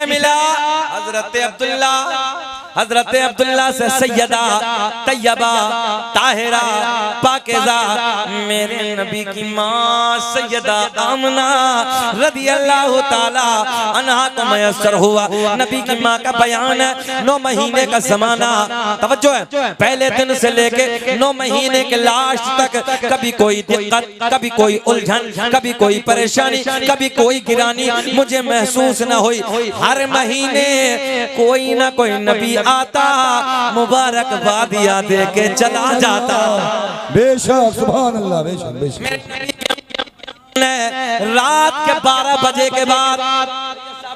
मिला हजरत अब्दुल्ला से सैयदा तैयबा ताहिरा पाकिज़ा मेरे नबी की माँ सैयदा आमना रदियल्लाहु ताला अन्हा को मयस्सर हुआ। नबी की माँ का बयान है 9 महीने का ज़माना, तवज्जो है, पहले दिन से लेके 9 महीने के लास्ट तक कभी कोई दिक्कत, कभी कोई उलझन, कभी कोई परेशानी, कभी कोई गिरानी मुझे महसूस न हुई। हर महीने कोई ना कोई नबी आता, मुबारकबादियाँ दे के चला जाता। बेशक सुभान अल्लाह, बेशक बेशक। रात के 12 बजे के बाद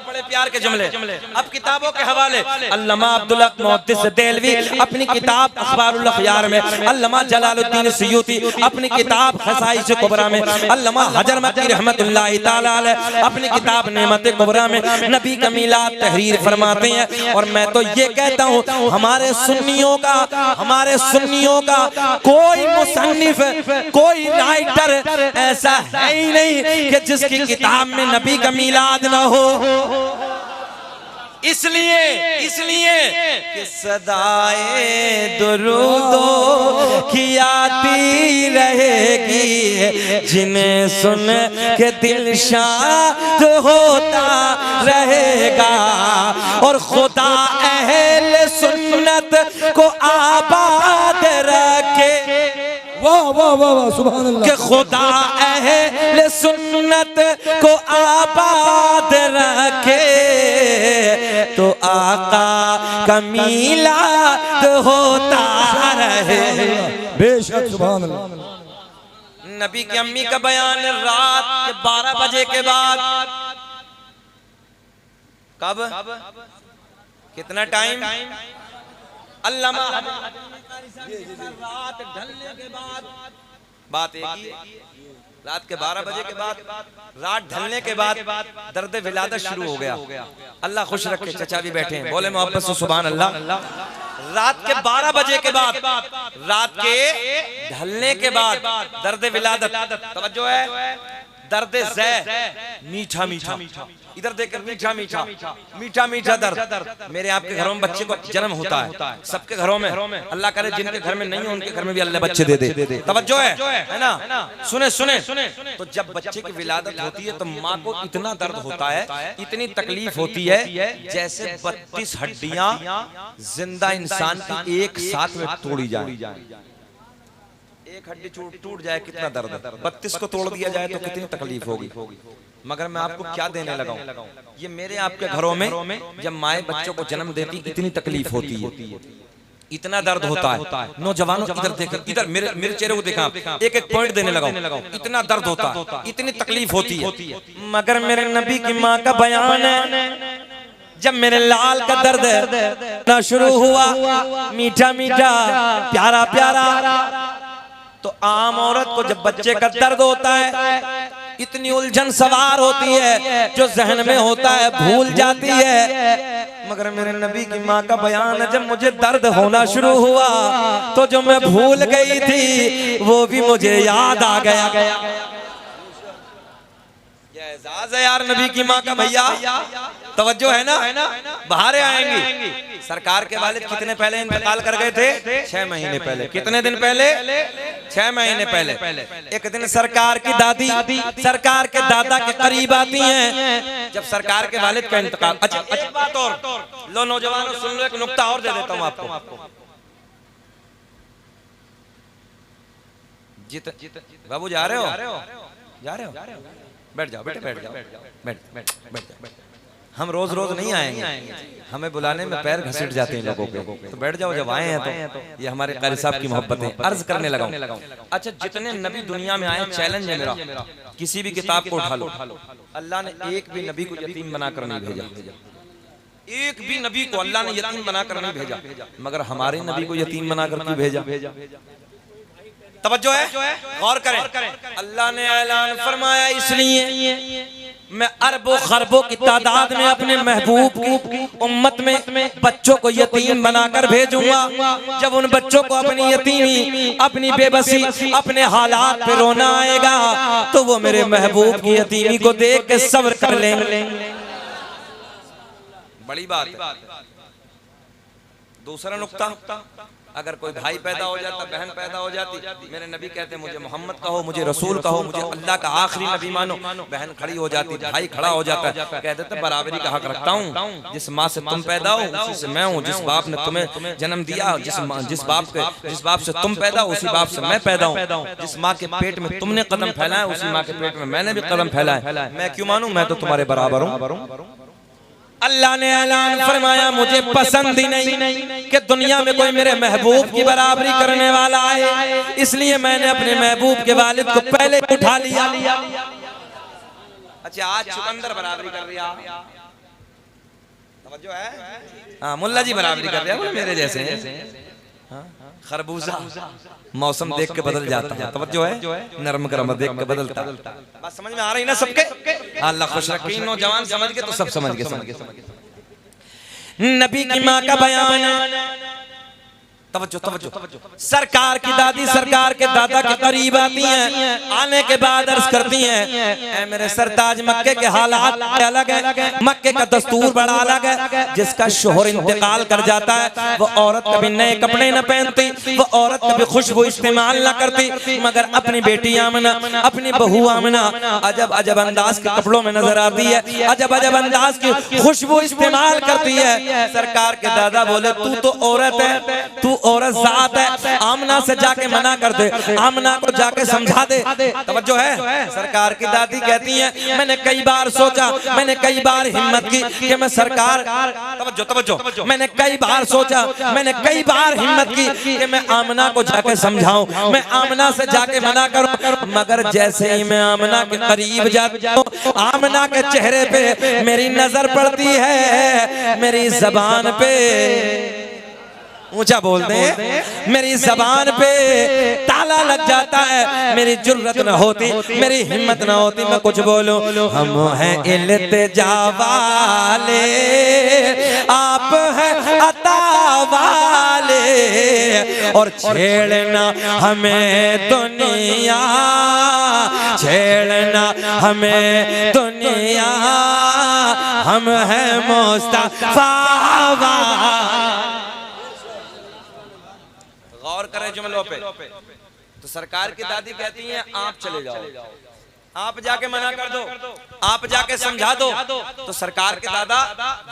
बड़े प्यार के जुमले। अब किताबों के हवाले अल्लामा अब्दुल हक मुहद्दिस देलवी अपनी किताब अखबारुल अखयार में, अल्लामा जलालुद्दीन सुयूती अपनी किताब खसाइस कुबरा में, अल्लामा हजर मक्की रहमतुल्लाहि ताला अलैह अपनी किताब नेमत कुबरा में नबी का मीलाद तहरीर फरमाते हैं। और मैं तो ये कहता हूँ हमारे सुन्नियों का कोई मुसन्निफ, कोई राइटर ऐसा है ही नहीं कि जिसकी किताब में नबी का मीलाद ना हो। इसलिए कि सदाए दुरूदो की आती रहेगी, जिन्हें सुन के दिल शाद होता रहेगा। और खुदा अहले सुन्नत को आबाद रखे, वाह वाह वाह वाह सुभान अल्लाह, कि खुदा अहले सुन्नत को आबाद रखे तो आका का मीलाद होता रहे। बेशक सुभान अल्लाह। नबी की अम्मी का बयान रात के 12 बजे के बाद, कब कितना टाइम, अल्लामा रात ढलने के बाद, बात एक ही, रात के 12 बजे के बाद, रात ढलने के बाद दर्द विलादत शुरू हो गया। अल्लाह खुश रखे, चचा भी बैठे हैं, बोले मोहब्बत से सुभान अल्लाह। रात के 12 बजे के बाद, रात के ढलने के बाद दर्द विलादत, तवज्जो है, दर्द ज़ै मीठा मीठा, इधर देखकर मीठा मीठा दर्द। मेरे आपके घरों में बच्चे को जन्म होता है, सबके घरों में, अल्लाह करे जिनके घर में नहीं हो उनके घर में भी अल्लाह बच्चे दे दे। तवज्जो है ना, सुने। तो जब बच्चे की विलादत होती है तो माँ को इतना दर्द होता है, इतनी तकलीफ होती है, जैसे 32 हड्डियां जिंदा इंसान की एक साथ में तोड़ी जाए। एक हड्डी टूट जाए कितना दर्द, 32 को तोड़ दिया जाए तो कितनी तकलीफ होगी। मगर मैं आपको क्या देने लगा हूं, ये मेरे आपके घरों में जब माए बच्चों को जन्म देती इतनी तकलीफ होती है, इतना दर्द होता है। नौजवानों इधर देखो, इधर मेरे चेहरे को देखा, एक एक पॉइंट देने लगा हूं, इतना दर्द होता है, इतनी तकलीफ होती है। मगर मेरे नबी की माँ का बयान है, जब मेरे लाल का दर्द ना शुरू हुआ, मीठा मीठा प्यारा प्यारा, तो आम औरत को जब बच्चे का दर्द होता है इतनी उलझन सवार होती है, जो जहन में होता है भूल जाती है। मगर मेरे नबी की माँ का बयान है, जब मुझे दर्द होना शुरू हुआ तो जो मैं भूल गई थी वो भी मुझे याद आ गया। एजाज है यार नबी की माँ का भैया, तवज्जो है ना, बाहर आएंगी। सरकार के वालिद कितने पहले इंतकाल कर गए थे, 6 महीने पहले। कितने दिन पहले, 6 महीने पहले। एक दिन सरकार की दादी सरकार के दादा के करीब आती हैं, जब सरकार के वालिद का इंतकाल। अच्छा एक बात और लो नौजवानों सुन लो, एक नुक्ता और दे देता हूँ आपको। बाबू जा रहे हो, बैठ जाओ बेटे, बैठ जाओ। हम रोज नहीं आएंगे, हमें बुलाने में पैर घसीट जाते हैं लोगों के, तो बैठ जाओ। जब आए हैं तो ये हमारे कारी साहब की मोहब्बत है। अर्ज करने लगा, अच्छा जितने नबी दुनिया में आए, चैलेंज है मेरा, किसी भी किताब को उठा लो, अल्लाह ने एक भी नबी को यतीम बनाकर नहीं भेजा, एक भी नबी को अल्लाह ने यतीम बनाकर नहीं भेजा। मगर हमारे नबी को यतीम बनाकर क्यों भेजा? तवज्जो है, गौर करें। अल्लाह ने ऐलान फरमाया, इसलिए मैं अरबों खरबों की तादाद में अपने महबूब की उम्मत में बच्चों को यतीम बनाकर भेजूंगा। जब उन बच्चों को अपनी यतीमी, अपनी बेबसी, अपने हालात पे रोना आएगा तो वो मेरे महबूब की यतीमी को देख के सब्र कर लेंगे। बड़ी बात है। दूसरा नुक्ता, अगर कोई भाई पैदा हो जाता, बहन पैदा हो जाती, मेरे नबी कहते मुझे मोहम्मद कहो, मुझे रसूल कहो, मुझे अल्लाह का आखिरी नबी मानो, बहन खड़ी हो जाती, भाई खड़ा हो जाता, कह देते बराबरी का हक रखता हूँ। जिस माँ से तुम पैदा हो उसी से मैं हूँ, जिस बाप ने तुम्हें जन्म दिया, जिस बाप से तुम पैदा हो उसी बाप से मैं पैदा हूँ, जिस माँ के पेट में तुमने कदम फैलाया उसी माँ के पेट में मैंने भी कदम फैलाया, मैं क्यों मानूं, मैं तो तुम्हारे बराबर हूँ। अल्लाह ने ऐलान फरमाया मुझे पसंद ही नहीं कि दुनिया में कोई मेरे महबूब की बराबरी करने वाला आए, इसलिए मैंने अपने महबूब के वालिद को पहले उठा लिया। अच्छा, आज चुकंदर बराबरी कर रही है, तवज्जो है? हाँ, मुल्ला जी बराबरी कर रहे हैं मेरे जैसे। खरबूजा मौसम देख के बदल जाता है, तवज्जो है? नरम गरम देख के बदलता है। बात समझ में आ रही ना सबके? अल्लाह खुश रखे। नौजवान समझ गए तो सब समझ गए। नबी की माँ का बयान, तवज्जो। सरकार की दादी सरकार के दादा के करीब आती हैं, आने के बाद अर्ज करती हैं, ऐ मेरे सरताज मक्के के हालात अलग है, मक्के का दस्तूर बड़ा अलग है। जिसका शोहर इंतकाल कर जाता है वो औरत कभी नए कपड़े न पहनती, वो औरत कभी खुशबू इस्तेमाल न करती, मगर अपनी बेटी आमना, अपनी बहू आमना अजब अजब अंदाज के कपड़ों में नजर आती है, अजब अजब अंदाज की खुशबू इस्तेमाल करती है। सरकार के दादा बोले तू तो औरत है, तू औरत जात है, आमना से जाके मना कर दे, आमना को जाके समझा दे। तवज्जो है? सरकार की दादी कहती हैं मैंने कई बार सोचा, मैंने कई बार हिम्मत की कि मैं सरकार, तवज्जो, मैंने कई बार सोचा, मैंने कई बार हिम्मत की कि मैं आमना को जाके समझाऊं, मैं आमना से जाके मना करूं, मगर जैसे ही मैं आमना के करीब जाता हूं, आमना के चेहरे पे मेरी नजर पड़ती है, मेरी जबान पे, ऊंचा बोलते हैं, मेरी जबान पे ताला लग जाता है, मेरी जुर्रत न होती, मेरी हिम्मत न होती मैं कुछ बोलूं। हम हैं इल्तिजा वाले, आप हैं अता वाले, और छेड़ना हमें दुनिया, छेड़ना हमें दुनिया, हम हैं मुस्तफा। गौर करें जुमलों पे। तो सरकार की दादी कहती हैं आप चले जाओ, आप जाके मना कर दो, आप जाके समझा दो। तो सरकार के दादा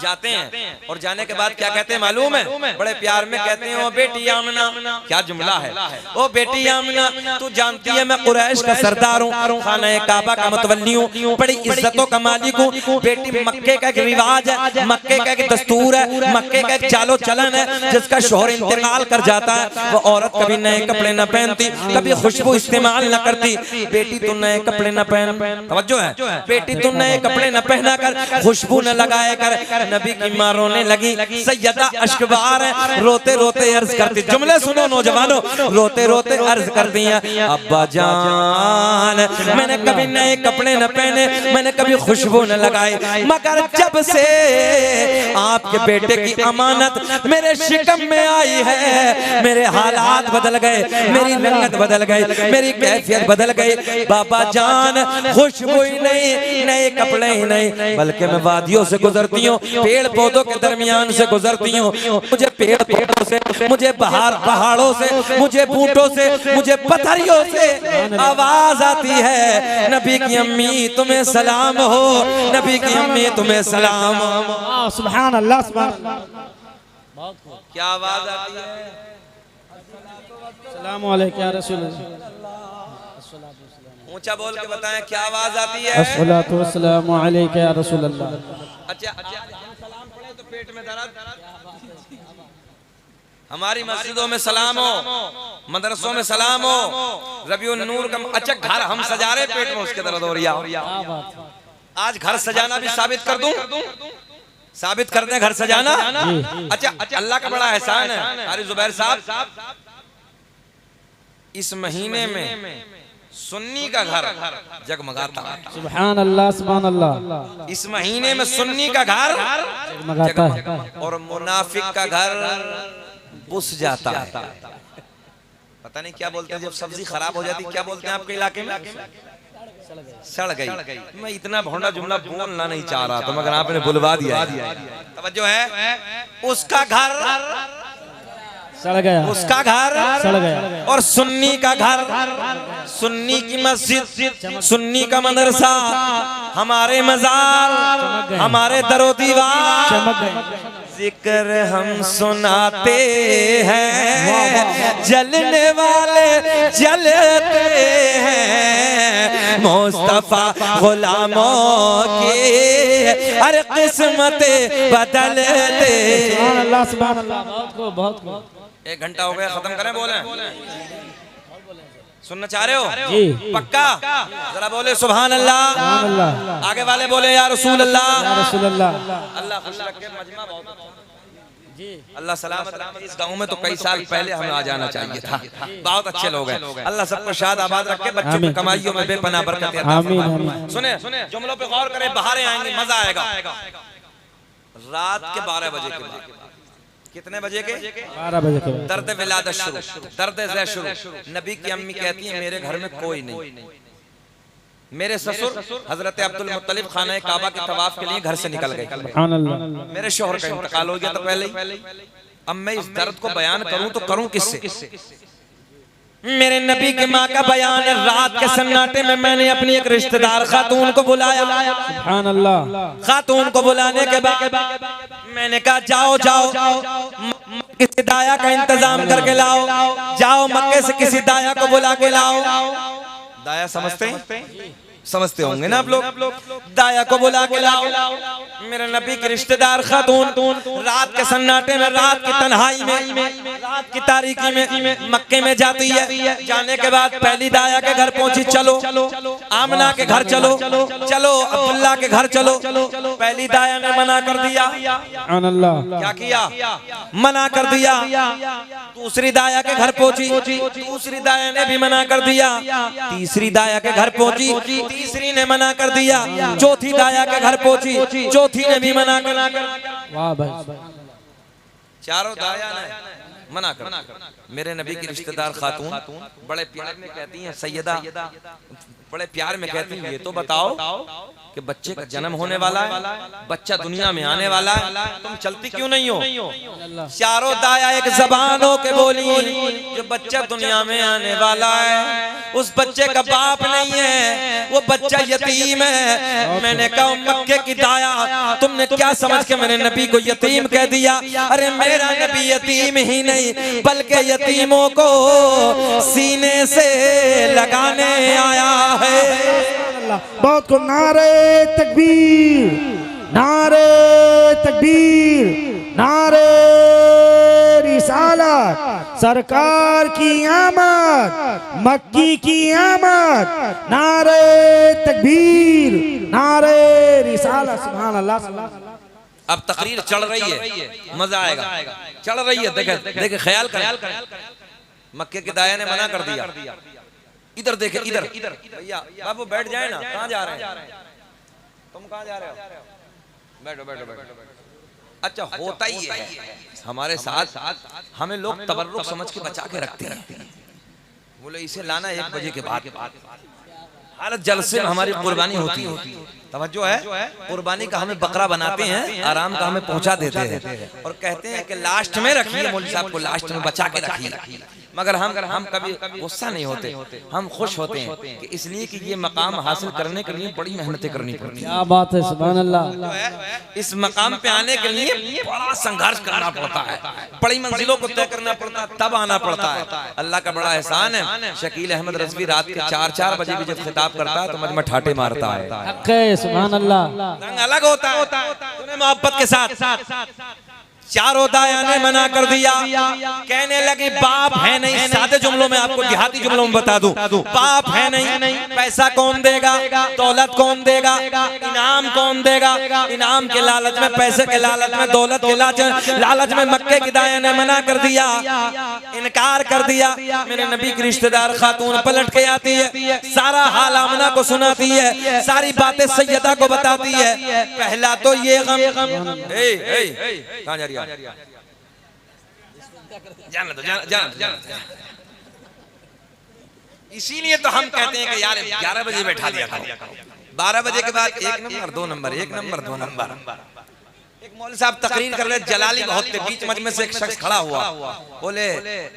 जाते हैं और जाने के बाद क्या कहते हैं मालूम है? बड़े प्यार में कहते हैं ओ बेटी आमना, क्या जुमला है, ओ बेटी आमना तू जानती है मैं कुरैश का सरदार हूँ, खाना काबा का मुतवल्ली हूँ, बड़ी इज्जतों का मालिक हूँ। बेटी मक्के का एक रिवाज है, मक्के का एक दस्तूर है, मक्के का एक चालो चलन है, जिसका शोहर इंतकाल कर जाता है वो औरत कभी नए कपड़े न पहनती, कभी खुशबू इस्तेमाल न करती। बेटी तू नए कपड़े न पहन, तवज्जो है, बेटी तू नए कपड़े न पहना कर, खुशबू न लगाया कर। नबी की मां रोने लगी, सैयदा अश्कबार है, रोते रोते अर्ज करती, जुमले सुनो नौजवानों, रोते रोते अर्ज करती हैं अब्बा जान मैंने कभी नए कपड़े न पहने, मैंने कभी खुशबू न लगाई, मगर जब से आपके बेटे की अमानत मेरे शिकम में आई है, मेरे हालात बदल गए, मेरी रंगत बदल गई, मेरी कैफियत बदल गई। बाबा जान खुशबू ही नहीं, नए कपड़े ही नहीं, बल्कि मैं वादियों से गुजरती हूँ, पेड़ पौधों के दरमियान से गुजरती हूँ, मुझे पेड़ पौधों से, मुझे पहाड़ों से, मुझे बूटों से, मुझे पत्थरियों से आवाज आती है नबी की अम्मी तुम्हें सलाम हो, नबी की अम्मी तुम्हें सलाम हो। सुभान अल्लाह, सुभान अल्लाह। क्या आवाज आती है? सलाम अलैकुम या रसूल, ऊंचा बोल के बताएं क्या आवाज आती है? अस्सलातु वस्सलामु अलैका या रसूल अल्लाह। अच्छा, सलाम पढ़े तो पेट में दर्द। हमारी मस्जिदों में सलाम हो, मदरसों में सलाम हो, रबीउन नूर का अच्छा घर हम सजा रहे, पेट में उसके दर्द हो रही है। आज घर सजाना भी साबित कर दूं, साबित कर दें घर सजाना। अच्छा, अल्लाह का बड़ा एहसान है अरे जुबैर साहब, इस महीने में सुन्नी का घर जगमगाता है। सुभान अल्लाह, सुभान अल्लाह। इस महीने में सुन्नी का घर जगमगाता है और मुनाफिक का घर बुस जाता है। पता नहीं क्या बोलते हैं जब सब्जी खराब हो जाती, क्या बोलते हैं आपके इलाके में? सड़ गई। मैं इतना भोंडा जुमला बोलना नहीं चाह रहा था मगर आपने बुलवा दिया। तवज्जो है, उसका घर सड़ गया, उसका घर सड़ गया, और सुन्नी का घर, सुन्नी की मस्जिद, सुन्नी का मदरसा, हमारे मजार, हमारे दरो दीवार, चमक गए। जिक्र हम सुनाते हैं, जलने वाले जलते हैं, मुस्तफा गुलामों की हर किस्मत बदलते। सुभान अल्लाह, सुभान अल्लाह। बहुत खूब, बहुत खूब। 1 घंटा हो गया, खत्म करें? बोले सुनना चाह रहे हो? जी। पक्का? जरा बोले सुभान अल्लाह। सुभान अल्लाह। आगे वाले बोले या रसूल अल्लाह। या रसूल अल्लाह। अल्लाह खुश रखे, मजमा बहुत अच्छा। अल्लाह सलामत रखे। इस गांव में तो कई साल पहले हमें आ जाना चाहिए था। बहुत अच्छे लोग हैं। अल्लाह सबको शाद आबाद रखे, बच्चों की कमाइयों में बेपनाह बरकत अता फरमाए। सुने, जुमलों पे गौर करें, बहारें आएंगी, मजा आएगा। रात के 12 बजे के बाद, कितने बजे के? 12 बजे के बाद दर्द विलादत शुरू, दर्द ज़ै शुरू। नबी की अम्मी कहती है मेरे घर में कोई नहीं। मेरे ससुर हजरत अब्दुल मुत्तलिब खाना काबा के तवाफ के लिए घर से निकल गए। सुभान अल्लाह। मेरे शोहर का इंतकाल हो गया तो पहले ही। अब मैं इस दर्द को बयान करूं तो करूं किससे? मेरे नबी की माँ का बयान है। रात के सन्नाटे में मैंने अपनी एक रिश्तेदार खातून को बुलाया। सुभान अल्लाह। खातून को बुलाने के बाद मैंने कहा जाओ जाओ किसी दाया का इंतजाम करके लाओ, जाओ मक्के से किसी दाया को बुला के लाओ। दाया समझते हैं? समझते होंगे ना आप लोग। दाया को बुला के लाओ। मेरे नबी की रिश्तेदार खातून रात के सन्नाटे में, रात की तन्हाई में, रात की तारीकी में मक्के में जाती है। जाने के बाद पहली दाया के घर पहुंची। चलो आमना के घर चलो, चलो अब्दुल्ला के घर चलो। पहली दाया ने मना कर दिया। सुभान अल्लाह। क्या किया? मना कर दिया। दूसरी दाया के घर पहुंची, दूसरी दाया ने भी मना कर दिया। तीसरी दाया के घर पहुंची, तीसरी ने मना कर दिया। चौथी दाया के घर पहुंची, चौथी ने भी मना कर। वाह भाई। चारों दाया ने मना कर। मेरे नबी की रिश्तेदार खातून बड़े प्यार में कहती हैं, सैयदा, बड़े प्यार में कहती हैं, ये तो बताओ कि बच्चे का जन्म होने वाला है, बच्चा दुनिया में आने वाला है, तुम चलती क्यों नहीं हो? चारों दाया एक जबान हो के बोली, जो बच्चा दुनिया में आने वाला है उस बच्चे का बाप नहीं है, वो बच्चा यतीम है। मैंने कहा मक्के की दाया, तुमने क्या समझ के मेरे नबी को यतीम कह दिया? अरे मेरा नबी यतीम ही नहीं बल्कि यतीमों को सीने से लगाने आया है। बहुत को नारे तकबीर, नारे तकबीर, नारे रिसालत, सरकार की आमद, मक्की की आमद, नारे तकबीर, नारे रिसालत। सुभान अल्लाह। अब तकरीर चढ़ रही है, मजा आएगा। चढ़ रही है, देखे ख्याल कर। मक्के के दाया ने मना कर दिया। इधर देखे, इधर भैया बाबू बैठ जाए ना। कहाँ जा रहे हैं तुम? कहाँ जा रहे हो? बैठो बैठो बैठो। अच्छा होता ही है हमारे साथ, हमें लोग तबर्रुक समझ के बचा के रखते हैं। बोले इसे लाना 1 बजे के बाद। हालत जलसे में हमारी कुर्बानी होती है। तवज्जो है? कुर्बानी का हमें बकरा बनाते हैं, आराम का हमें पहुंचा देते हैं और कहते हैं कि लास्ट में रखिए, मौलवी साहब को लास्ट में बचा के रखिए। मगर हम कभी गुस्सा नहीं होते, हम खुश होते हैं कि इसलिए कि ये मकाम हासिल करने के लिए बड़ी मेहनतें करनी पड़ती हैं। क्या बात है, सुभान अल्लाह। इस मकाम पे आने के लिए बड़ा संघर्ष करना पड़ता है, बड़ी मंजिलों को तय करना पड़ता है, तब आना पड़ता है। अल्लाह का बड़ा एहसान है। शकील अहमद रज़वी रात के 4-4 बजे भी जब खिताब करता है तो मजमा ठाटे मारता है। सुभान अल्लाह। रंग अलग होता है मोहब्बत के साथ। चारों दाया ने मना कर दिया। कहने लगी बाप है नहीं, सादे जुमलों में आपको देहाती जुमलों में बता दूं, बाप है नहीं, पैसा कौन देगा, दौलत कौन देगा, इनाम कौन देगा? इनाम के लालच में, पैसे के लालच में, दौलत के लालच में मक्के की दाया ने मना कर दिया, इनकार कर दिया। मेरे नबी की रिश्तेदार खातून पलट के आती है, सारा हाल आमना को सुनाती है, सारी बातें सैयदा को बताती है। पहला तो ये गम, कहाँ जा रही है? जाना तो जाना। इसीलिए तो हम कहते हैं कि यार 11 बजे बैठा दिया करो, 12 बजे के बाद 1 नंबर 2 नंबर 1 नंबर 2 नंबर। एक मौलवी साहब तकरीर कर रहे, जलाली बहुत थे, बीच मजमे से एक शख्स खड़ा हुआ, बोले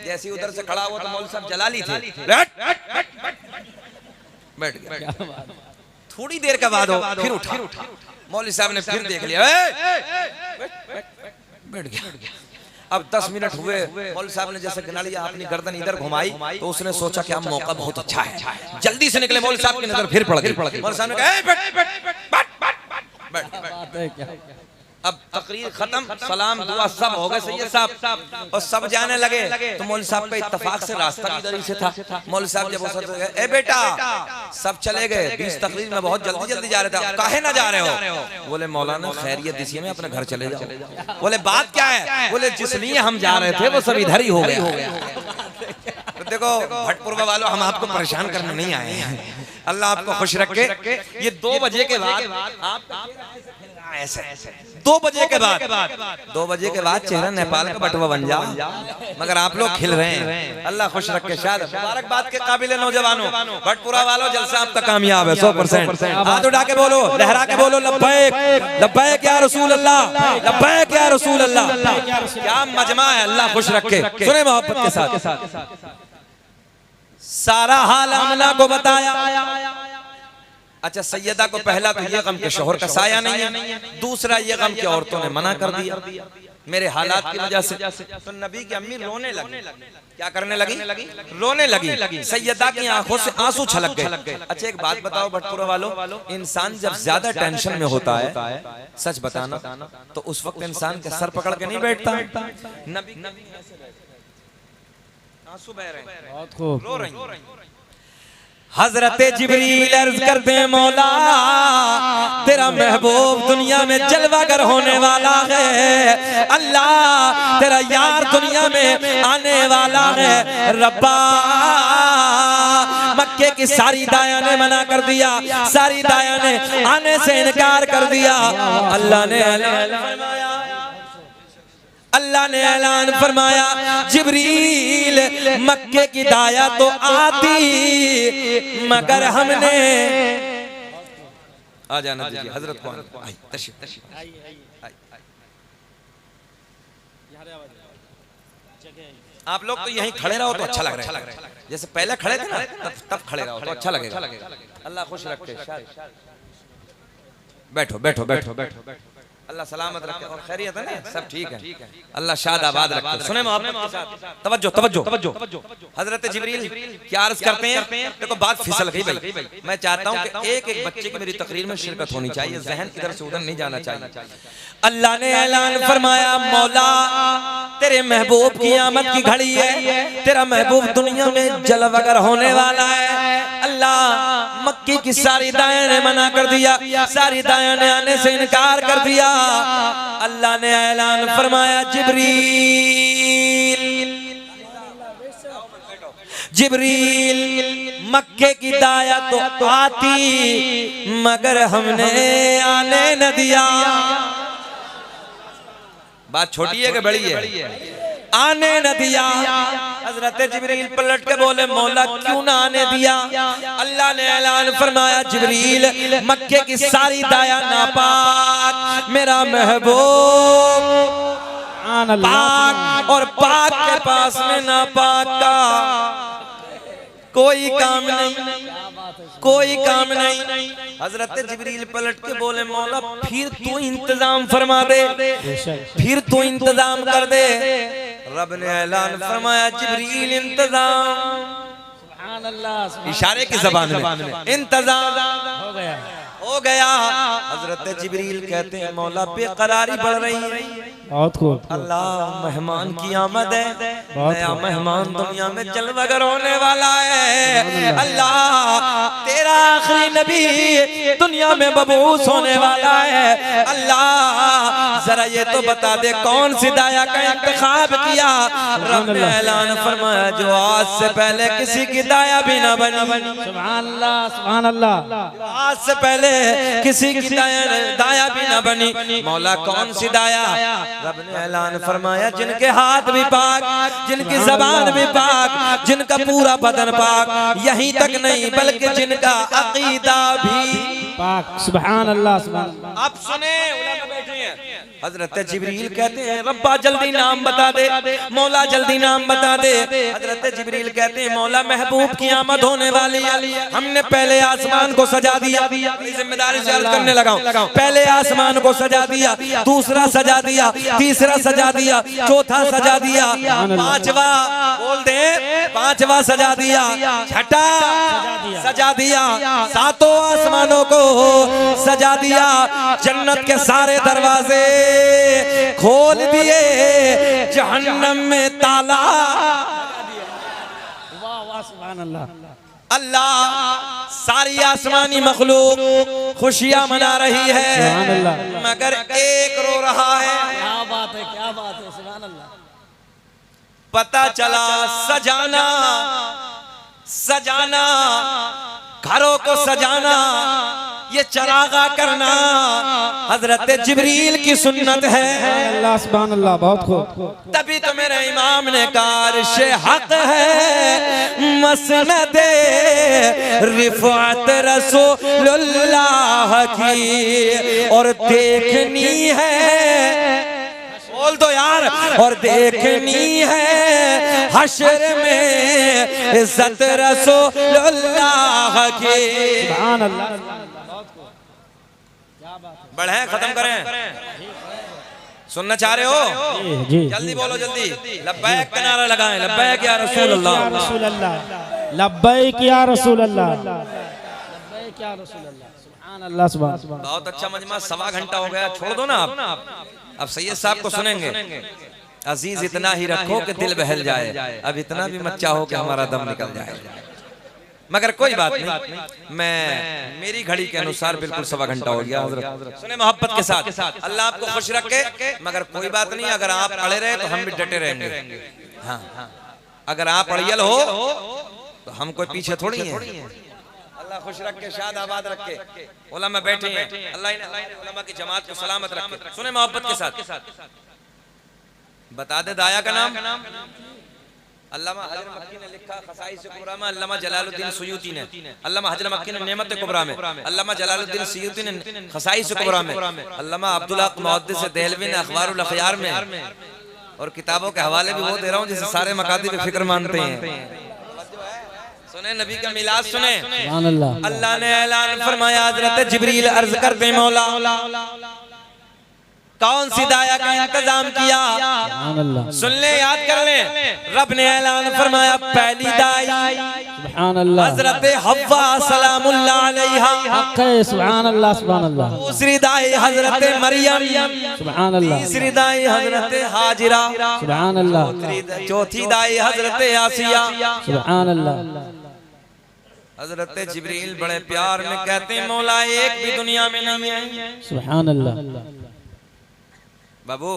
जैसे उधर से खड़ा हुआ तो मौलवी साहब जलाली थे, बैठ गया। थोड़ी देर के बाद हो फिर उठा, मौलवी साहब ने फिर देख लिया, बैठ गया। अब 10 मिनट हुए, मौलवी साहब ने जैसे गिना लिया, अपनी गर्दन इधर घुमाई तो उसने सोचा कि अब मौका बहुत अच्छा है, जल्दी से निकले। मौलवी साहब की नजर फिर पड़ गई, मौलवी साहब ने कहा बैठ। अब तकरीर खत्म, सलाम दुआ सब हो गए सैयद साहब, और सब जाने लगे तो मौलवी साहब का इत्तेफाक से रास्ता इधर ही से था। मौलवी साहब जब उस गए, ए बेटा, सब चले गए, 20 तकरीर में बहुत जल्दी जल्दी जा रहे थे, काहे ना जा रहे हो? बोले मौलाना खैरियत इसी में, अपने घर चले जाओ। बोले बात क्या है? बोले जिस लिए हम जा रहे थे वो सब इधर ही हो गया। तो देखो भटपुरवा वालों, हम आपको परेशान करने नहीं आए हैं, अल्लाह आपको खुश रखे। ये 2 बजे के बाद ऐसे 2 बजे के बाद 2 बजे के बाद चेहरा नेपाल का बटुआ बन जा, मगर आप लोग खिल रहे हैं, अल्लाह खुश रखे। शायद मुबारकबाद के काबिल नौजवानों, भटपुरा वालों, जलसा आपका कामयाब है 100%। हाथ उठा के बोलो, लहरा के बोलो, लब्बैक लब्बैक या रसूल अल्लाह, लब्बैक या रसूल अल्लाह। क्या मजमा है, अल्लाह खुश रखे। सुने मोहब्बत के साथ, सारा हाल आमना को बताया। अच्छा, सैयदा को पहला तो ये गम के शोहर का साया नहीं है, दूसरा ये गम के औरतों ने मना कर दिया मेरे हालात की वजह से। तो नबी की अम्मी रोने लगी, क्या करने लगी? रोने लगी। सैयदा की आंखों से आंसू छलक गए। अच्छा एक बात बताओ भटपुरा वालों, इंसान जब ज्यादा टेंशन में होता है, सच बताना, तो उस वक्त इंसान के सर पकड़ के नहीं बैठता। नबी आंसू बह रहे हैं, बहुत खूब, रो रही। हजरत जिब्रील अर्ज करते हैं, मौला तेरा महबूब दुनिया में जलवागर होने वाला है, अल्लाह तेरा यार दुनिया में आने वाला है। रब्बा मक्के की सारी दाया ने मना कर दिया, सारी दाया ने आने से इनकार कर दिया। अल्लाह ने ऐलान फरमाया, जिब्रील मक्के की दाया तो आती, मगर हमने आ जाना दीजिए हजरत को, आप लोग तो यहीं खड़े रहो तो अच्छा लग रहा है, जैसे पहले खड़े थे ना तब खड़े रहो तो अच्छा लगेगा। अल्लाह खुश रखे। बैठो बैठो बैठो बैठो, अल्लाह सलामत रखे और खैरियत है ना, सब ठीक है, अल्लाह शाद आबाद रखे। सुने मोहब्बत के साथ, तवज्जो तवज्जो तवज्जो। हजरत जिब्रील क्या अर्ज करते हैं? देखो बात फिसल गई भाई, मैं चाहता हूं कि एक एक बच्चे की मेरी तकरीर में शिरकत होनी चाहिए, जहन इधर से उधर नहीं जाना चाहिए। अल्लाह ने ऐलान फरमाया, मौला तेरे महबूब की आमद की घड़ी है, तेरा महबूब दुनिया में जलवगर होने वाला है। अल्लाह मक्की की सारी दाएं ने मना कर दिया, सारी दाएं ने आने से इनकार कर दिया। अल्लाह ने ऐलान फरमाया, जिब्रील मक्के की दाया तो आती, मगर हमने आने न दिया। बात छोटी है कि बड़ी है? आने न दिया। हजरत जिब्रील पलट के बोले, मौला क्यों ना आने दिया? अल्लाह ने ऐलान फरमाया, जिब्रील मक्के की सारी दाया नापाक, मेरा महबूब पाक, और पाक के पास में नापाक का कोई काम नहीं, कोई काम नहीं। हजरत जिब्रील पलट के बोले, मौला फिर तू इंतजाम फरमा दे, फिर तू इंतजाम कर दे। रब ने ऐलान फरमाया, जिब्रील इंतजाम, इशारे की जबान में इंतजाम हो गया। हजरत जिब्रील कहते हैं, मौला बेकरारी बढ़ रही है, बहुत खूब। अल्लाह मेहमान की आमद है, नया मेहमान दुनिया में जलवगर होने वाला है। अल्लाह तेरा आखिरी नबी दुनिया में मबऊस होने वाला है। अल्लाह जरा ये तो बता दे, कौन सी दाया का इंतखाब किया? रब ने ऐलान फरमाया, जो आज से पहले किसी की दाया भी ना बनी। सुभान अल्लाह, सुभान अल्लाह। आज से पहले किसी की दाया भी ना बनी। मौला कौन सी दाया? रब ने ऐलान फरमाया जिनके हाथ भी पाक, जिनकी जबान भी पाक, जिनका पूरा बदन पाक, यहीं तक नहीं बल्कि जिनका अकीदा भी पाक। सुभान अल्लाह सुभान अल्लाह। आप सुने, उलमा बैठे हैं। हजरत जिब्रील कहते हैं रब्बा जल्दी नाम बता दे, मौला जल्दी नाम बता दे। हजरत जिब्रील कहते हैं मौला महबूब की आमद होने वाली है, हमने पहले आसमान को सजा दिया। जिम्मेदारी से अर्ज करने लगा हूं। पहले आसमान को सजा दिया, दूसरा सजा दिया, तीसरा सजा दिया, चौथा सजा दिया, पांचवा बोल दे, पांचवा सजा दिया, छठा सजा दिया, सातों आसमानों को सजा दिया। जन्नत के सारे दरवाजे खोल दिए, जहन्नम में ताला। वाह वाह सुभान अल्लाह। अल्लाह सारी आसमानी मखलूक खुशियां मना रही है, मगर एक रो रहा है। क्या बात है, क्या बात है, सुभान अल्लाह। पता चला सजाना सजाना, घरों को सजाना, ये चरागा करना हजरत जिब्रील की सुन्नत है। अल्लाह सुभान अल्लाह, बहुत खूब। तभी तो मेरे इमाम ने कहा अर्श हक है मसनदे रिफात रसूलुल्लाह की, और देखनी है, बोल दो यार, और देखनी है हश्र में इज्जत रसूलुल्लाह की। सुभान अल्लाह। बढ़े खत्म करें, सुनना चाह रहे हो? जी जल्दी बोलो, जल्दी लब्बैक का नारा लगाएं, लब्बैक या रसूल अल्लाह, रसूल अल्लाह, लब्बैक या रसूल अल्लाह, लब्बैक या रसूल अल्लाह। सुभान अल्लाह सुभान। बहुत अच्छा मजमा, सवा घंटा हो गया, छोड़ दो ना आप। अब सैयद साहब को सुनेंगे। अजीज इतना ही रखो कि दिल बहल जाए, अब इतना भी मत चाहो कि हमारा दम निकल जाए। मगर कोई बात नहीं, मैं मेरी घड़ी के अनुसार बिल्कुल सवा घंटा हो गया। हजरत सुने मोहब्बत के साथ, अल्लाह आपको खुश रखे। मगर कोई बात नहीं, अगर आप अड़े रहे तो हम भी डटे रहेंगे। हाँ, अगर आप अड़ियल हो तो हम कोई पीछे थोड़ी हैं। अल्लाह खुश रखे, शाद आबाद रखे। उलमा बैठे हैं, अल्लाह ने उलमा की जमात को सलामत रखे। सुने मोहब्बत के साथ, बता दे दाया का नाम। अल्लामा हजर मक्की ने लिखा खसाइस कुबरा में, अल्लामा जलालुद्दीन सुयूती ने, अल्लामा हजर मक्की ने नेमत कुबरा में, अल्लामा जलालुद्दीन सुयूती ने खसाइस कुबरा में, अल्लामा अब्दुल्लाह मुहद्दिस देहलवी ने अखबारुल अखयार में, और किताबों के हवाले भी वो दे रहा हूँ जिसे सारे मकातिब फिक्र मानते हैं। सुने नबी का मिलाद सुने। अल्लाह ने ऐलान फरमाया हजरत जिब्रील अर्ज करते मौला कौन सी दाया का इंतजाम किया? सुन ले, याद कर ले। रब ने ऐलान फरमाया पहली दाई हजरत हव्वा सलामुल्लाह अलैहा, सुभान अल्लाह सुभान अल्लाह। दूसरी दाई हजरत मरियम, सुभान अल्लाह। तीसरी दाई हजरत हाजिरा, सुभान अल्लाह। चौथी दाई हजरत आसिया, सुभान अल्लाह। हजरत जिब्रील बड़े प्यार में कहते हैं मौला एक भी दुनिया में नहीं है। सुभान अल्लाह। बाबू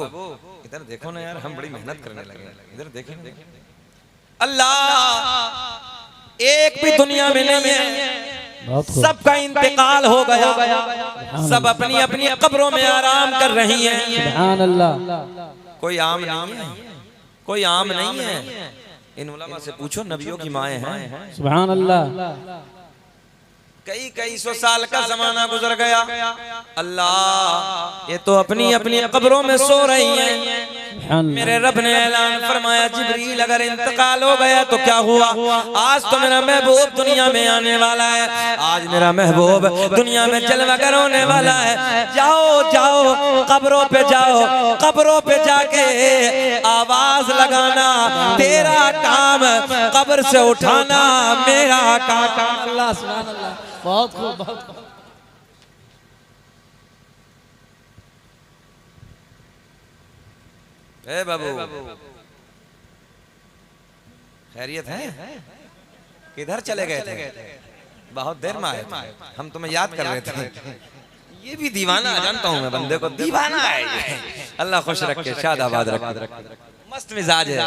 इधर देखो ना यार, हम बड़ी मेहनत करने लगे, इधर देखें। अल्लाह एक भी दुनिया में नहीं है, सबका इंतकाल हो गया, सब अपनी अपनी कब्रों में आराम कर रही हैं। सुभान अल्लाह। कोई आम नहीं है, कोई आम नहीं है। इन उलमा से पूछो, नबियों की माएं हैं। सुभान अल्लाह। कई सौ साल का जमाना गुजर गया, अल्लाह ये तो अपनी अपनी कब्रों में सो रही हैं। मेरे रब ने ऐलान फरमाया जिब्रील अगर इंतकाल हो गया तो क्या हुआ? आज तो मेरा महबूब दुनिया में आने वाला है, आज मेरा महबूब दुनिया में जलवागर होने वाला है। जाओ जाओ कब्रों पे जाओ, कब्रों पे जाके आवाज लगाना, तेरा काम कब्र से उठाना, मेरा काम। अल्लाह सुभान अल्लाह। बहुत खूब, बहुत खूब। ए बाबू खैरियत है? किधर चले गए थे? बहुत देर में आए थे, हम तुम्हें याद कर रहे थे। ये भी दीवाना, जानता हूँ मैं बंदे को, दीवाना है ये। अल्लाह खुश रखे, शाद आबाद रखे। मस्त मिजाज है,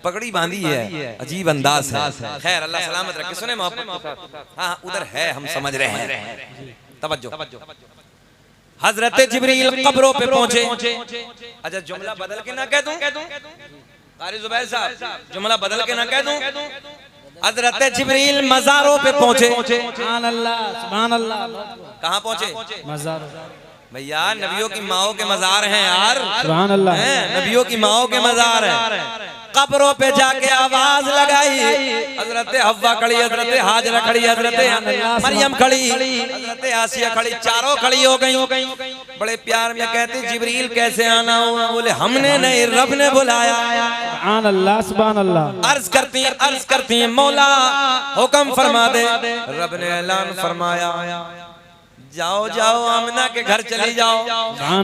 पगड़ी बांधी है, अजीब अंदाज है। खैर अल्लाह सलामत रखे। सुने मोहब्बत, हाँ उधर है, हम समझ रहे हैं। तवज्जो। हजरत जिब्रील कब्रों पे पहुंचे। अच्छा जुमला बदल के ना कह दूं, कारी जुबैर साहब जुमला बदल के ना कह दूं, हजरत जिब्रील मज़ारों पे पहुंचे। सुभान अल्लाह, सुभान अल्लाह। कहाँ पहुंचे? मज़ार। भैया नबियों की माओ के मज़ार हैं यार, सुभान अल्लाह। नबियों की माओ के मज़ार हैं। कब्रों पे जाके आवाज लगाई। हजरत हव्वा खड़ी, हजरत हाजरा खड़ी, हजरत मरियम खड़ी, हजरत आसिया खड़ी, चारों खड़ी हो गई। बड़े प्यार में कहते जिब्रील कैसे आना हुआ? बोले हमने नहीं, रब ने बुलाया। सुभान अल्लाह, सुभान अल्लाह। अर्ज करती हैं मौला हुक्म फरमा दे। रब ने ऐलान फरमाया जाओ जाओ आमिना के घर चली जाओ।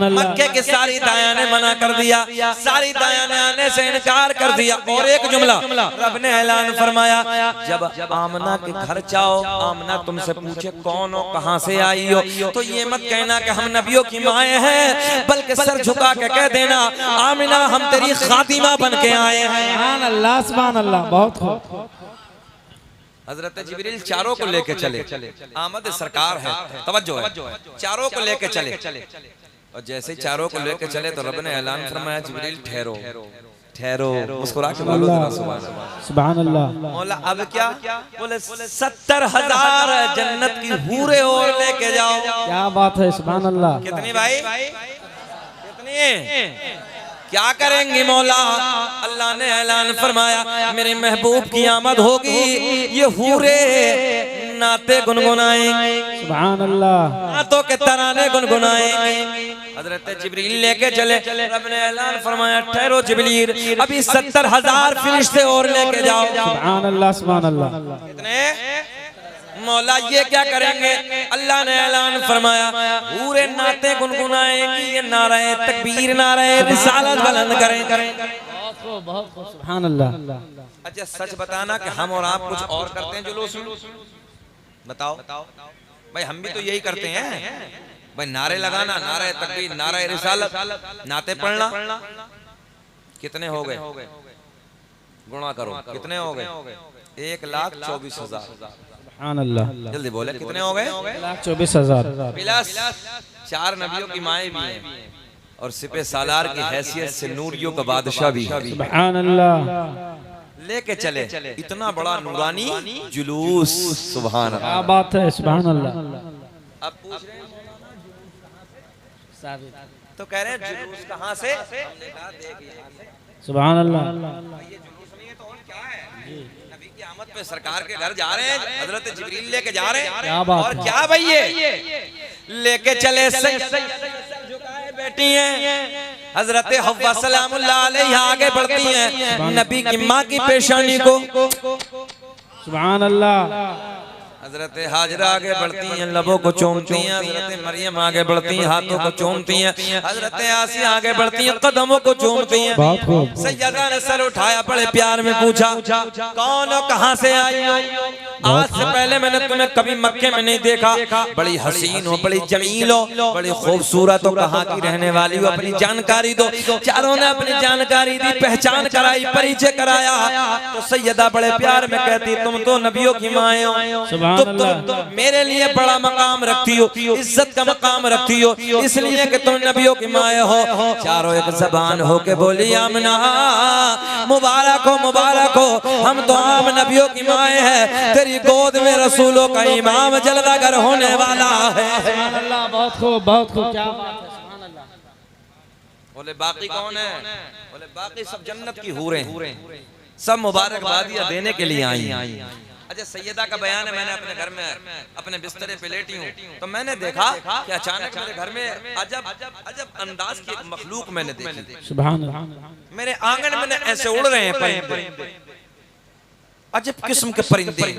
मक्के की सारी दाया ने मना कर दिया, सारी दाया ने आने से इनकार कर दिया। और एक जुमला रब ने ऐलान फरमाया जब आमिना के घर जाओ, आमिना तुमसे पूछे कौन हो, कहां से आई हो, तो ये मत कहना कि हम नबियों की माएँ हैं, बल्कि सर झुका के कह देना आमिना हम तेरी खातिमा बन के आए हैं। सुभान अल्लाह, सुभान अल्लाह। बहुत खूब। हजरत जिब्रील चारों को लेके चले। आमद सरकार है, तवज्जो है, चारों को लेके चले। और जैसे ही चारों को लेके चले तो रब ने ऐलान फरमाया जिब्रील ठहरो, ठहरो। मुस्कुरा के बोलो सुभान अल्लाह। मौला अब क्या? बोले 70,000 जन्नत की हूरें और लेके जाओ। क्या बात है, सुभान अल्लाह। कितनी भाई? कितनी? क्या करेंगे मौला? अल्लाह ने ऐलान फरमाया मेरे महबूब की आमद होगी, ये हूरे नाते गुनगुनाएंगे। सुभान अल्लाह। नातों के तराने गुनगुनाएंगे। हजरत जिब्रील लेके चले। रब ने ऐलान फरमाया ठहरो जिब्रील, अभी 70,000 फरिश्ते और लेके जाओ। सुभान अल्लाह, सुभान अल्लाह। कितने? मौला ये क्या करेंगे? अल्लाह ने ऐलान फरमाया पूरे नाते गुनगुनाएंगे, ये नारे तकबीर, नारे रिसालत बुलंद करेंगे। बहुत खूब। सुभान अल्लाह। अच्छा सच बताना कि हम और आप कुछ और करते हैं जुलूस में? बताओ भाई, हम भी तो यही करते हैं भाई, नारे लगाना, नारे तकबीर, नारे रिसालत, नाते पढ़ना। कितने हो गए? गुणा करो, कितने हो गए? 1,24,000। सुभान अल्लाह। जल्दी बोले कितने हो गए? 1,24,000 प्लस 4 नबियों की माएँ भी हैं और सिपे सालार की हैसियत से नूरियों का बादशाह भी है। सुभान अल्लाह। लेके चले इतना बड़ा नूरानी जुलूस। सुभान अल्लाह। क्या बात है, सुभान अल्लाह। अब पूछ रहे हैं तो कह रहे हैं जुलूस कहाँ से? हमने कहा देख यहाँ से। सुभान अल्लाह। ये जुलूस नहीं है तो और क्या है? नबी की आमद पे सरकार के घर जा रहे हैं, हजरत जिब्रील लेके जा रहे हैं। क्या बात और है? क्या भाई ये लेके चले झुकाए बैठी हैं। हजरत हव्वा सलामुल्लाह अलैहा आगे बढ़ती हैं नबी की माँ की पेशानी को। सुभान अल्लाह। हजरत हाजरा आगे बढ़ती हैं, लबों को चूमती हैं। हजरत मरियम आगे बढ़ती हैं, हाथों को चूमती हैं। हजरत आसिया आगे बढ़ती हैं, कदमों को चूमती हैं। बहुत खूब। सैयदा ने सर उठाया, बड़े प्यार में पूछा कौन हो, कहाँ से आई हो? आज से पहले मैंने तुम्हें कभी मक्के में नहीं देखा। बड़ी हसीन हो, बड़ी जमील हो, बड़ी खूबसूरत हो, कहाँ की रहने वाली हो, अपनी जानकारी दो। चारों ने अपनी जानकारी दी, पहचान कराई, परिचय कराया। तो सैयदा बड़े प्यार में कहती तुम तो नबियों की माएँ हो, तुम मेरे लिए बड़ा मकाम रखती हो, इज्जत का मकाम रखती हो, इसलिए कि तुम नबियों की माएँ हो। चारों एक जबान हो के बोली आमना मुबारक हो, मुबारक हो, हम तो आम नबियों की माएँ हैं, तेरी गोद में रसूलों का इमाम जलवागर होने वाला है। अल्लाह। बहुत खूब, बहुत खूब। क्या बात है, सुभान अल्लाह। बोले बाकी कौन है? बोले बाकी सब जन्नत की हूरें हैं, सब मुबारकबादियां देने के लिए आई। अच्छा सैयदा का बयान है, मैंने अपने घर में अपने बिस्तरे पे लेटी हूँ तो मैंने देखा कि अचानक मेरे घर में अजब अंदाज की एक मखलूक मैंने देखी। सुभान अल्लाह। मेरे आंगन में ऐसे उड़ रहे हैं परिंदे, अजब किस्म के परिंदे,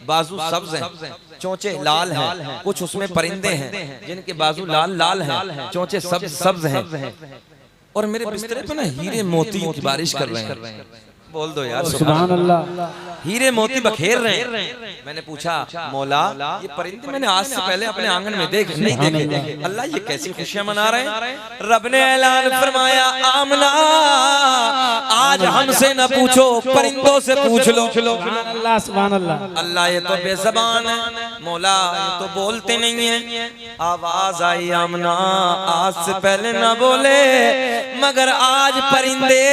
बाजू सब्ज हैं, चोंचे लाल हैं। कुछ उसमें परिंदे हैं जिनके बाजू लाल लाल हैं, चोंचे सब्ज हैं। और मेरे बिस्तरे पे ना हीरे मोती की बारिश कर रहे हैं। बोल दो यार सुभान अल्लाह। हीरे मोती बखेर रहे हैं। मैंने पूछा मौला ये परिंदे मैंने आज से पहले अपने आंगन में नहीं देखे, अल्लाह ये कैसी खुशियां मना रहे हैं? रब ने ऐलान फरमाया आमना आज हमसे न पूछो, परिंदों से पूछ लो। सुभान अल्लाह सुभान अल्लाह। अल्लाह ये तो बेज़बान है, मौला ये तो बोलते नहीं है। आवाज आई आमना, आज से पहले न बोले, मगर आज परिंदे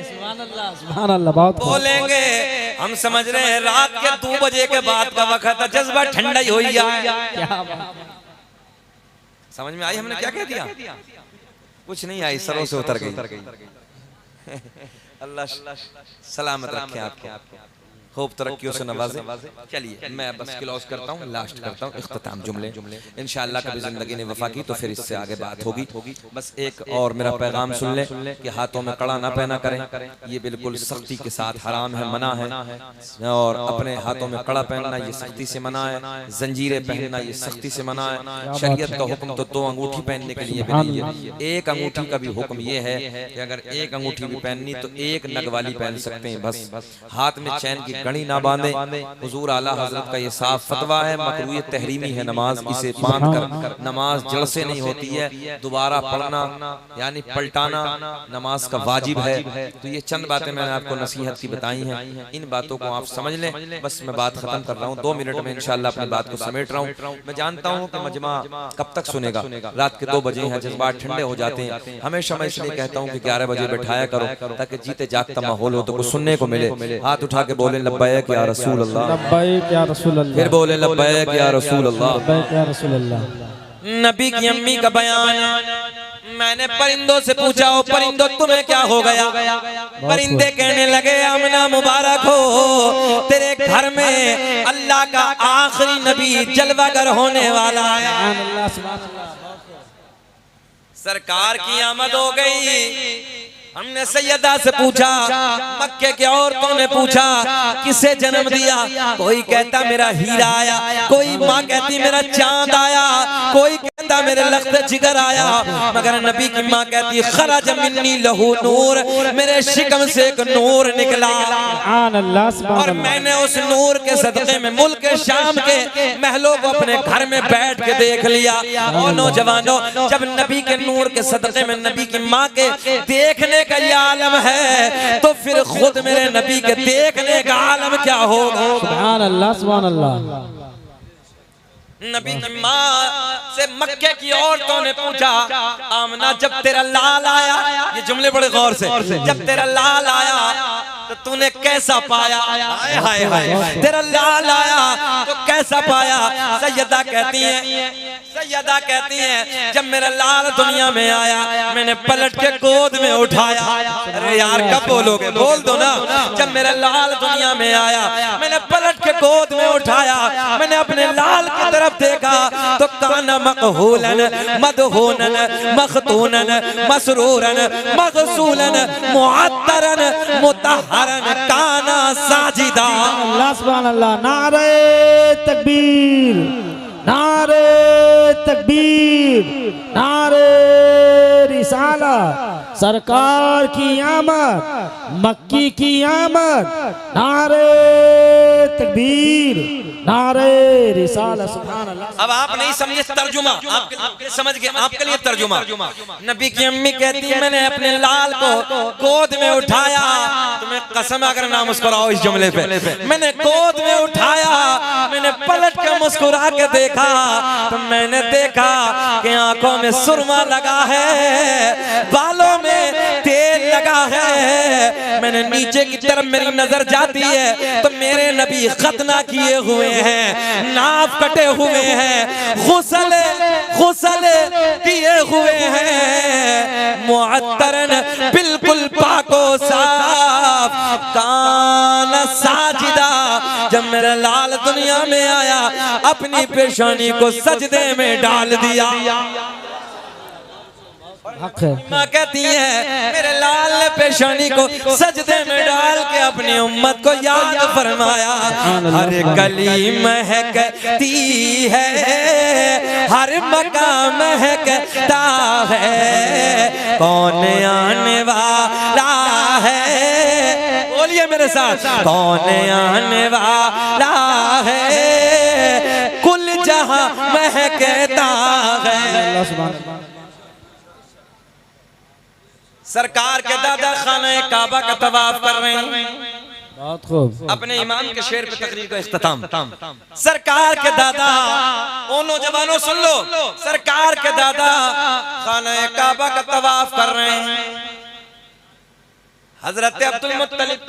सुभान अल्लाह बहुत बोलेंगे। हम समझ रहे हैं रात के 2 बजे के बाद का वक्त है, जज्बा ठंडा ही हो ही जाए। क्या बात। समझ में आई हमने क्या कह दिया? कुछ नहीं आई, सरों से उतर गई। अल्लाह सलामत रखे आपको, खूब तरक्कियों से नवाजे। चलिए मैं बस क्लोज करता हूँ, लास्ट करता हूँ, इख्तिताम जुमले। इंशाअल्लाह कभी जिंदगी ने वफा की तो फिर इससे आगे बात होगी। बस एक और मेरा पैगाम सुन ले कि हाथों में कड़ा ना पहना करें, ये बिल्कुल सख्ती के साथ हराम है, मना है। और अपने हाथों में कड़ा पहनना ये सख्ती से मना है, जंजीरें पहनना ये सख्ती से मना है। शरीयत का हुक्म तो 2 अंगूठी पहनने के लिए भी नहीं है, 1 अंगूठी का भी हुक्म ये है कि अगर 1 अंगूठी भी पहननी तो 1 नग वाली पहन सकते हैं बस। हाथ में चैन की कड़ी ना बांधे। हुजूर आला हजरत का ये साफ फतवा है, मकरूह तहरीमी है नमाज, इसे बांध कर नमाज जड़ से नहीं होती है, दोबारा पढ़ना यानी पलटाना नमाज का वाजिब है। तो ये चंद बातें मैंने आपको नसीहत की बताई हैं, इन बातों को आप समझ लें। बस मैं बात खत्म कर रहा हूँ, 2 मिनट में इंशाअल्लाह अपनी बात को समेट रहा हूँ। मैं जानता हूँ कि मजमा कब तक सुनेगा, रात के 2 बजे हैं, जज्बात ठंडे हो जाते हैं। हमेशा मैं इसलिए कहता हूँ कि 11 बजे बैठाया करो ताकि जीते जागता माहौल हो, तो कुछ सुनने को मिले। हाथ उठा के बोले लब्बैक या रसूल अल्लाह, लब्बैक या रसूल अल्लाह। फिर बोले लब्बैक या रसूल अल्लाह, लब्बैक या रसूल अल्लाह। नबी की अम्मी का बयान, मैंने परिंदों से पूछा, ओ परिंदों तुम्हें क्या हो गया? परिंदे कहने लगे आमना मुबारक हो, तेरे घर में अल्लाह का आखिरी नबी जलवागर होने वाला है। सरकार की आमद हो गई। हमने सैयदा से पूछा, मक्के के औरतों ने पूछा किसे जन्म दिया? कोई कहता मेरा हीरा आया, कोई माँ कहती मेरा चांद आया, कोई कहता मेरे लख्त जिगर आया, मगर नबी की माँ कहती खरज मिन्नी लहू नूर, मेरे शिकम से एक नूर निकला और मैंने उस नूर के सदक़े में मुल्क शाम के महलों को अपने घर में बैठ के देख लिया। और नौजवानों, जब नबी के नूर के सदक़े में नबी की माँ के देखने का ये आलम है, तो फिर खुद मेरे नबी के देखने का आलम क्या होगा? सुभान अल्लाह सुभान अल्लाह। नबी की माँ से मक्के की औरतों ने पूछा, आमना जब तेरा लाल आया, ये जुमले बड़े गौर से, जब तेरा लाल आया तो तूने कैसा पाया? हाय हाय हाय, तेरा लाल आया तो कैसा पाया? सैयदा कहती हैं जब मेरा लाल दुनिया में आया मैंने पलट के गोद में उठाया। अरे यार कब बोलोगे, बोल दो ना। जब मेरा लाल दुनिया में आया मैंने पलट के गोद में उठाया, मैंने अपने लाल की तरफ देखा तो काना मकहूलन मदहूनन मखतूनन मसरूरन मगसूलन मुअत्तरन मुतहरन काना साजिदा। अल्लाह सुभान अल्लाह। नारे तकबीर, नारे तकबीर, नारे रिसाला, सरकार की आमद, मक्की की आमद, नारे तकबीर, नारे रिसाला। सुभान अल्लाह। अब आप नहीं समझे तर्जुमा, आप समझ गए, आपके लिए तर्जुमा। नबी की अम्मी कहती है मैंने अपने लाल को गोद में उठाया, तुम्हें कसम अगर ना मुस्कुराओ इस जुमले पे, मैंने गोद में उठाया, मैंने पलट के मुस्कुरा के देखा तो मैंने देखा कि आंखों में सुरमा लगा है, बालों में तेल लगा है। मैंने नीचे की तरफ मेरी नजर जाती है तो मेरे नबी खतना किए हुए हैं, नाप कटे हुए हैं, गुस्ल किए हुए हैं, मुअत्तरन बिल्कुल पाको साफ, कान साजिदा। जब मेरा लाल दुनिया में आया अपनी पेशानी को सजदे में डाल दिया। माँ कहती है मेरे लाल ने पेशानी को सजदे में डाल के अपनी उम्मत को याद फरमाया। हर गली महकती है, हर मकाम महकता है, कौन आने वाला है? बोलिए मेरे साथ, कौन आने वाला है? कुल जहां महकता है। सरकार के दादा खाने काबा का तवाफ कर रहे हैं। बहुत खूब। अपने इमाम के शेर पे तकरीर का इख्तिताम। सरकार के दादा, ओ नौजवानों सुन लो, सरकार के दादा खाने काबा का तवाफ कर रहे हैं। हजरत अब्दुल मुत्तलिब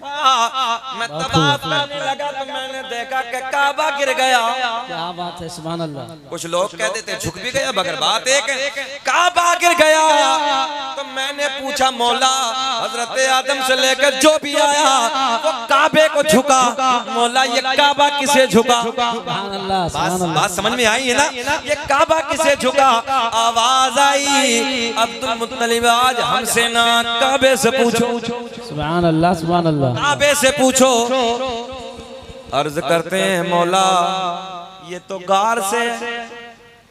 मैं तवाफ करने लगा तो मैंने देखा कि काबा गिर गया। क्या बात है, सुभान अल्लाह। कुछ लोग कह देते झुक भी गया, मगर बात एक है, काबा गिर गया। तो मैंने पूछा मौला, हजरत आदम से लेकर जो भी आया वो काबे को झुका, मौला ये काबा किसे झुका? सुभान अल्लाह, सुभान अल्लाह। बात समझ में आई है ना? ये काबा किसे झुका? आवाज आई, अब्दुल मुत्तलिब आज हमसे ना काबे से पूछो, सुभान अल्लाह, सुभान अल्लाह। काबे से पूछो। अर्ज करते हैं मौला ये तो गार से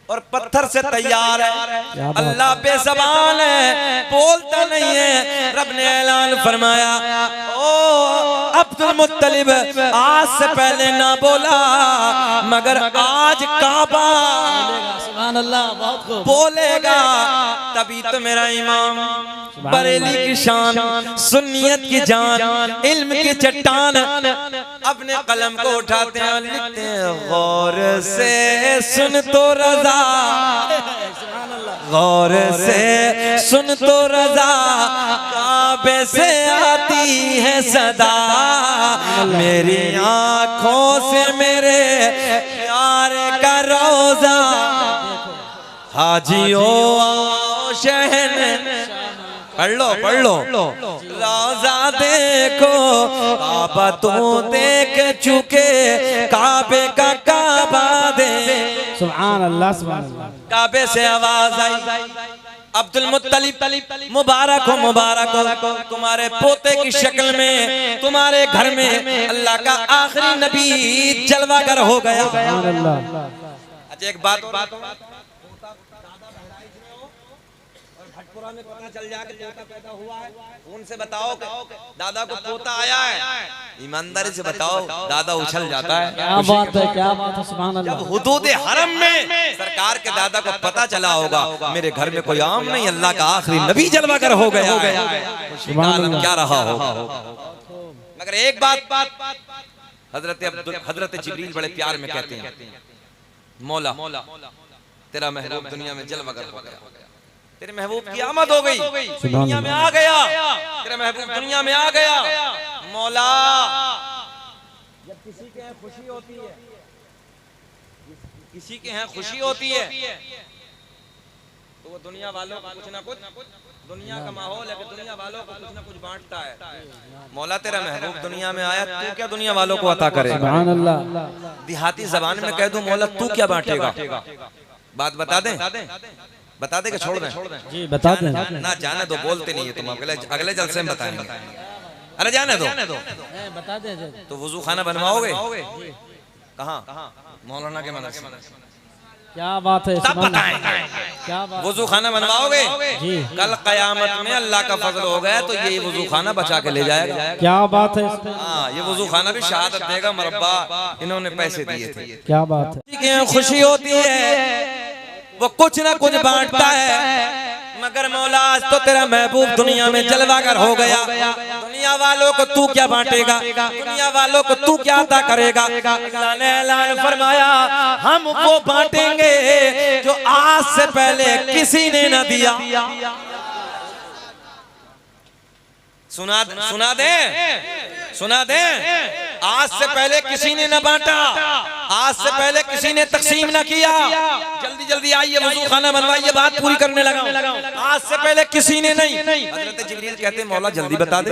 और पत्थर से तैयार है, अल्लाह बेज़बान है, बोलता नहीं है। रब ने ऐलान फरमाया, ओ अब्दुल मुत्तलिब आज से पहले ना बोला, मगर आज काबा सुभान अल्लाह, बहुत खूब। बोलेगा। तभी तो मेरा इमाम बरेली की शान, सुन्नियत की जान, इल्म की चट्टान अपने कलम को उठाते हैं और लिखते हैं, गौर से सुन तो रजा, गौर से सुन तो रजा, काबे से आती है सदा, मेरी आंखों से मेरे प्यार का रोजा, हाजियों शहन पढ़ लो रोजा देखो, काबा तू देख चुके, काबे का काबा दे। सुभान अल्लाह, सुभान अल्लाह। काबे से आवाज आई, अब्दुल मुत्तलिब मुबारक हो, मुबारक हो, तुम्हारे पोते की शक्ल में तुम्हारे घर में अल्लाह का आखिरी नबी जलवागर हो गया। सुभान अल्लाह। अच्छा एक बात भटपुरा में पता चल जाए कि पोता पैदा हुआ है, उनसे बताओ दादा को पोता आया है, ईमानदारी से बताओ, दादा उछल जाता है। क्या बात है, क्या बात है, सुभान अल्लाह। जब हुदूद हरम में सरकार के दादा को पता चला होगा मेरे घर में कोई आम नहीं, अल्लाह का आखिरी नबी जलवागर हो गया है, खुशी का आलम क्या रहा होगा। मगर एक बात हजरत जिब्रील बड़े प्यार में कहते हैं, मौला तेरा महबूब दुनिया में जलवागर हो गया, तेरे महबूब की आमद हो गई, दुनिया में आ गया, तेरा महबूब दुनिया में आ गया। मौला जब किसी के यहाँ खुशी होती है, किसी के यहाँ खुशी होती है तो वो दुनिया वालों को कुछ ना कुछ, दुनिया का माहौल है कि दुनिया वालों को कुछ ना कुछ बांटता है। मौला तेरा महबूब दुनिया में आया, तू क्या दुनिया वालों को अता करेगा? सुभान अल्लाह। देहाती जबान में कह दूं मौला तू क्या बांटेगा? बात बता दें, बता दे कि छोड़ दें? जी बता दें। ना जाने दो, बोलते नहीं है तुम, अगले जलसे में बताएंगे। अरे जाने दो, बता दें। तो वुजू खाना बनवाओगे कहाँ? मौलाना के मदरसे। क्या बात है, तब बताएंगे। क्या बात। वुजू खाना बनवाओगे जी। कल कयामत में अल्लाह का फजल हो गया तो ये वुजू खाना बचा के ले जाएगा। क्या बात है। हाँ ये वुजू खाना भी शहादत देगा, मरब्बा इन्होंने पैसे दिए थे। क्या बात है। खुशी होती है वो कुछ ना कुछ बांटता है, मगर मौला आज तो तेरा महबूब दुनिया में जलवागर हो गया, दुनिया वालों को तू क्या बांटेगा? दुनिया वालों को तू क्या अता करेगा? अल्लाह ने ऐलान फरमाया, हम वो बांटेंगे जो आज से पहले किसी ने न दिया। सुना दे, आज से पहले किसी ने न बांटा, आज से पहले किसी ने तकसीम न किया। जल्दी जल्दी आइए वुजू खाना बनवाइए, बात पूरी करने लगा। आज से पहले किसी ने नहीं। हजरत जिब्रील कहते हैं मौला जल्दी बता दे,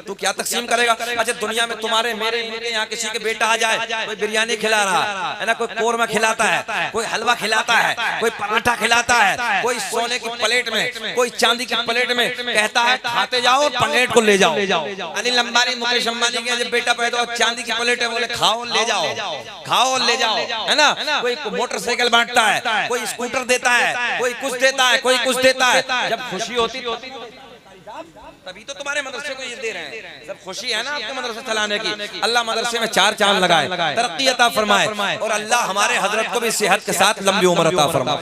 तू क्या तकसीम करेगा? अच्छा दुनिया में तुम्हारे मेरे यहाँ किसी के बेटा आ जाए, कोई बिरयानी खिला रहा है ना, कोई कोरमा खिलाता है, कोई हलवा खिलाता है, कोई पराठा खिलाता है, कोई सोने की प्लेट में, कोई चांदी की प्लेट में, कहता है खाते जाओ प्लेट को ले जाओ। अनिल अंबानी मुकेश अंबानी के जब बेटा पैदा हो चांदी की प्लेट है, बोले खाओ ले जाओ, खाओ ले जाओ, है ना। कोई मोटरसाइकिल बांटता है, कोई स्कूटर देता है, कोई कुछ देता है, कोई कुछ देता है। जब खुशी होती तभी तो तुम्हारे मदरसे को ये दे रहे हैं। जब खुशी है ना आपके मदरसे चलाने की, अल्लाह मदरसे में 4 चांद लगाए, तरक्की अता फरमाए, और अल्लाह हमारे हजरत को भी सेहत के साथ लंबी उम्र अता फरमाए।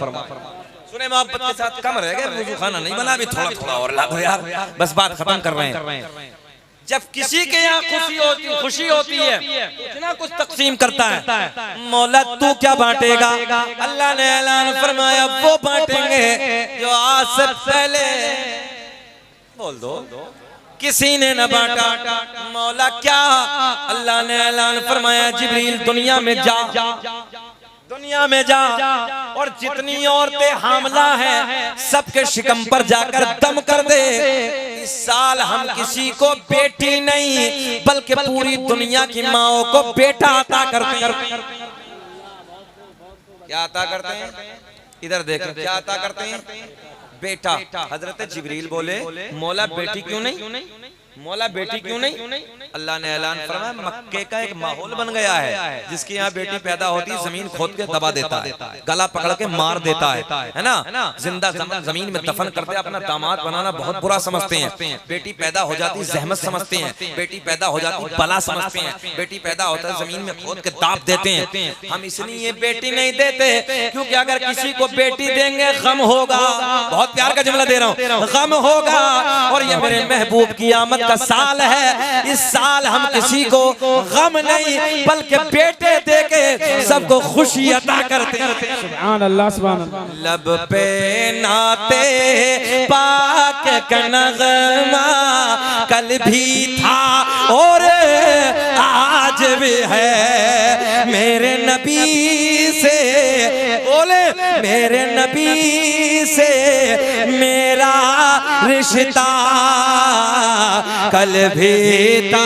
सुने मोहब्बत के साथ कम रह गए, वजू खाना नहीं बना, अभी थोड़ा थोड़ा और ला दो यार, बस बात खत्म कर रहे हैं। जब किसी के यहाँ खुशी होती है इतना कुछ तकसीम करता है, मौला तू क्या बांटेगा? अल्लाह ने ऐलान फरमाया वो बांटेंगे जो आज से पहले बोल दो किसी ने न बांटा। मौला क्या? अल्लाह ने ऐलान फरमाया जिब्रील दुनिया में जा, दुनिया में जा और जितनी औरतें हामला हैं सबके शिकम पर जाकर दम कर दे। इस साल हम किसी को बेटी नहीं बल्कि पूरी दुनिया की माओं को बेटा अता करते हैं। क्या अता करते हैं? इधर देखें, क्या अता करते हैं? बेटा। हजरत जिब्रील बोले मौला बेटी क्यों नहीं? मौला बेटी क्यों नहीं? अल्लाह ने ऐलान फरमाया मक्के का एक माहौल बन गया है, जिसके यहाँ बेटी पैदा होती है जमीन खोद के दबा देता है, गला पकड़ के मार देता है ना, जिंदा जमीन में दफन करते, अपना दामाद बनाना बहुत बुरा समझते हैं। बेटी पैदा हो जाती जहमत समझते हैं, बेटी पैदा हो जाती बला समझते हैं, बेटी पैदा होता है जमीन में खोद के दाब देते हैं। हम इसलिए बेटी नहीं देते क्योंकि अगर किसी को बेटी देंगे गम होगा। बहुत प्यार का जुमला दे रहा हूँ, गम होगा। और ये मेरे महबूब की आमद का साल है, इस साल हम किसी को गम नहीं बल्कि बेटे देके सबको खुशी अता करते हैं। सुभान अल्लाह, सुभान अल्लाह। लब पे नाते पाक का नगमा कल भी था और आज भी है, मेरे नबी से बोले मेरे नबी से मेरा रिश्ता कल भी था।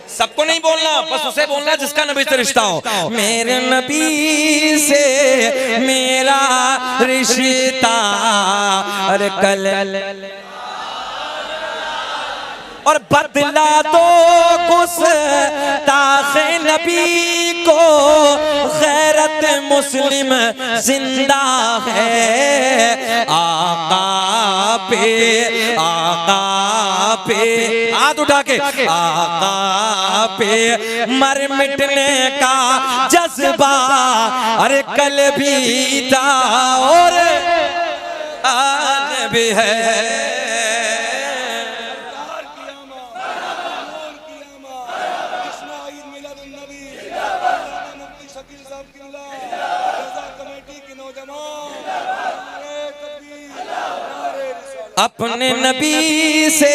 सबको नहीं बोलना, बस उसे बोलना जिसका नबी से रिश्ता हो। मेरे नबी से मेरा रिश्ता अरे कल और बदला दो गुस्ताखे नबी को, गैरत मुस्लिम जिंदा है। आका पे हाथ उठा के आका पे मर मिटने का जज्बा अरे कल भी था और आज भी है। अपने नबी से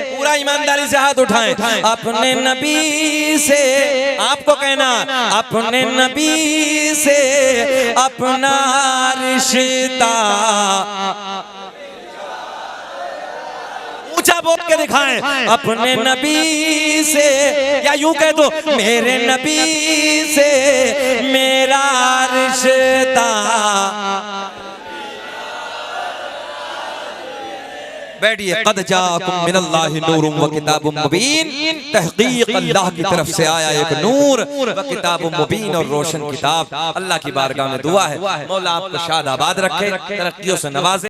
पूरा ईमानदारी से हाथ उठाएं, अपने नबी से आपको कहना, अपने नबी से अपना रिश्ता ऊंचा बोल के दिखाएं। अपने नबी से या यूं कह दो मेरे नबी से मेरा रिश्ता। बैठिए। कद जाकुम मिनल्लाहि नूरुम व किताबुम मुबीन, तहकीक अल्लाह की तरफ से आया एक नूर व किताबुम मुबीन और रोशन किताब। अल्लाह की बारगाह में दुआ है मौला आपको शाद आबाद रखे, तरक्कियों से नवाजे।